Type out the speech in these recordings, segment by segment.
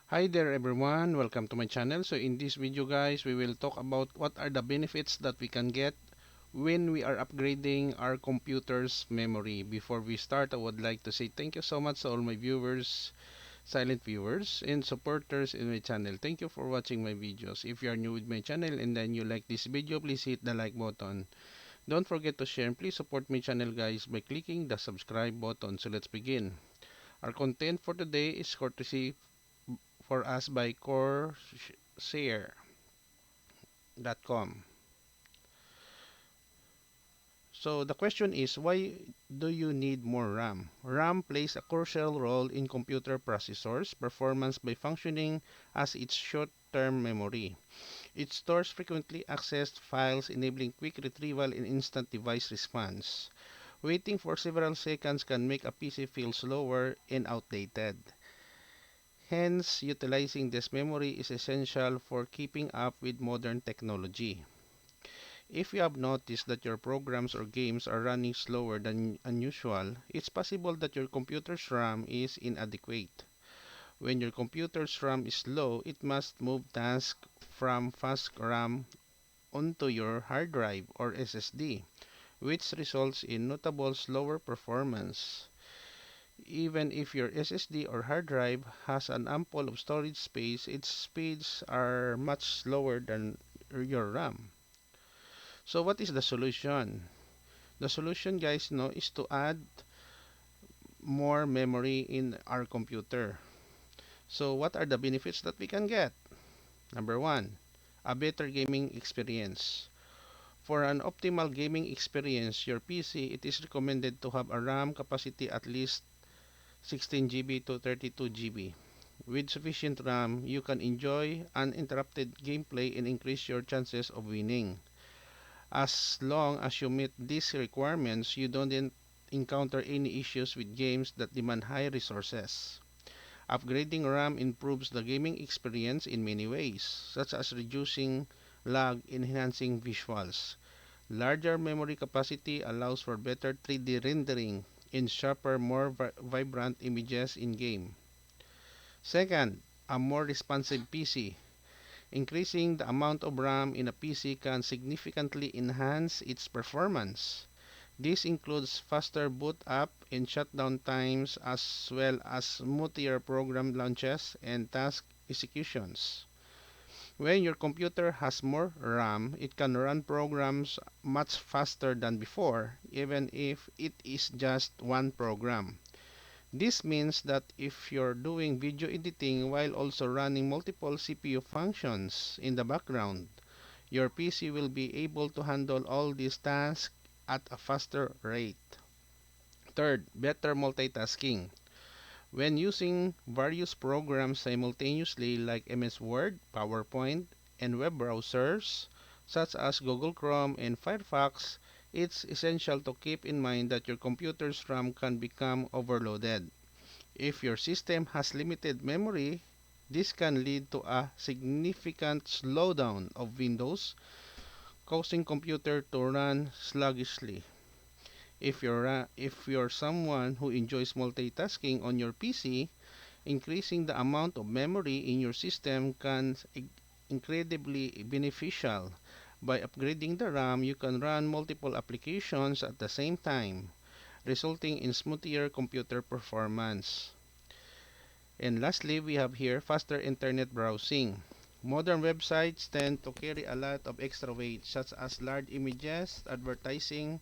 Hi there everyone, welcome to my channel. So in this video guys, we will talk about what are the benefits that we can get when we are upgrading our computer's memory. Before we start, I would like to say thank you so much to all my viewers, silent viewers, and supporters in my channel. Thank you for watching my videos. If you are new with my channel and then you like this video, please hit the like button. Don't forget to share and please support my channel guys by clicking the subscribe button. So let's begin. Our content for today is courtesy for us by Corsair.com. So the question is, why do you need more RAM? RAM plays a crucial role in computer processors' performance by functioning as its short-term memory. It stores frequently accessed files, enabling quick retrieval and instant device response. Waiting for several seconds can make a PC feel slower and outdated. Hence, utilizing this memory is essential for keeping up with modern technology. If you have noticed that your programs or games are running slower than unusual, it's possible that your computer's RAM is inadequate. When your computer's RAM is low, it must move tasks from fast RAM onto your hard drive or SSD, which results in notable slower performance. Even if your SSD or hard drive has an ample of storage space, its speeds are much slower than your RAM. So what is the solution? The solution guys is to add more memory in our computer. So what are the benefits that we can get? Number one, a better gaming experience. For an optimal gaming experience, your PC, it is recommended to have a RAM capacity at least 16 GB to 32 GB. With sufficient RAM, you can enjoy uninterrupted gameplay and increase your chances of winning. As long as you meet these requirements, you don't encounter any issues with games that demand high resources. Upgrading RAM improves the gaming experience in many ways, such as reducing lag and enhancing visuals. Larger memory capacity allows for better 3D rendering and sharper, more vibrant images in-game. Second, a more responsive PC. Increasing the amount of RAM in a PC can significantly enhance its performance. This includes faster boot up and shutdown times as well as smoother program launches and task executions. When your computer has more RAM, it can run programs much faster than before, even if it is just one program. This means that if you're doing video editing while also running multiple CPU functions in the background, your PC will be able to handle all these tasks at a faster rate. Third, better multitasking. When using various programs simultaneously like MS Word, PowerPoint, and web browsers such as Google Chrome and Firefox, it's essential to keep in mind that your computer's RAM can become overloaded. If your system has limited memory, this can lead to a significant slowdown of Windows, causing computer to run sluggishly. If you're someone who enjoys multitasking on your PC, increasing the amount of memory in your system can incredibly beneficial. By upgrading the RAM, you can run multiple applications at the same time, resulting in smoother computer performance. And lastly, we have here faster internet browsing. Modern websites tend to carry a lot of extra weight, such as large images, advertising,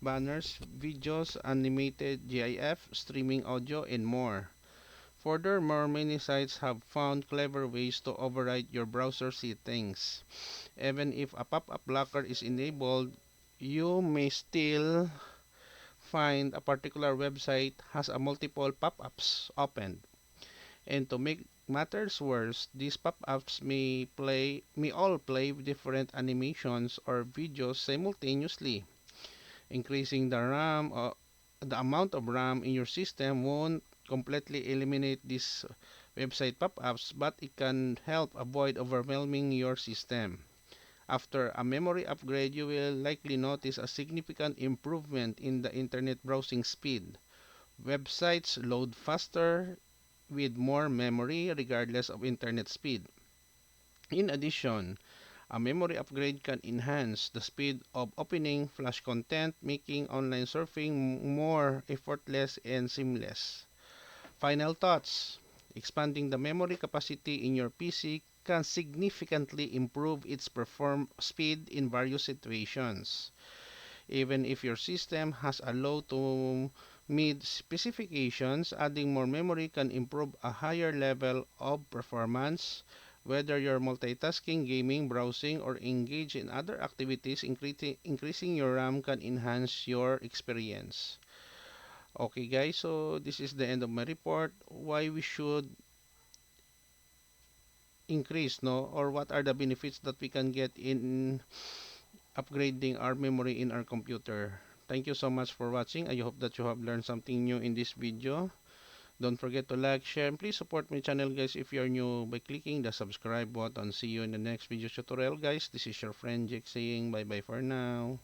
banners, videos, animated GIF, streaming audio, and more. Furthermore, many sites have found clever ways to override your browser settings. Even if a pop-up blocker is enabled, you may still find a particular website has a multiple pop-ups opened. And to make matters worse, these pop-ups may all play different animations or videos simultaneously. Increasing the amount of RAM in your system won't completely eliminate these website pop-ups, but it can help avoid overwhelming your system. After a memory upgrade, you will likely notice a significant improvement in the internet browsing speed. Websites load faster, with more memory regardless of internet speed. In addition, a memory upgrade can enhance the speed of opening flash content, making online surfing more effortless and seamless. Final thoughts. Expanding the memory capacity in your PC can significantly improve its perform speed in various situations. Even if your system has a low to mid specifications, adding more memory can improve a higher level of performance. Whether you're multitasking, gaming, browsing, or engage in other activities, increasing your RAM can enhance your experience. Okay guys, so this is the end of my report. Why we should increase, no? Or what are the benefits that we can get in upgrading our memory in our computer. Thank you so much for watching. I hope that you have learned something new in this video. Don't forget to like, share, and please support my channel guys if you're new by clicking the subscribe button. See you in the next video tutorial guys. This is your friend Jake saying bye bye for now.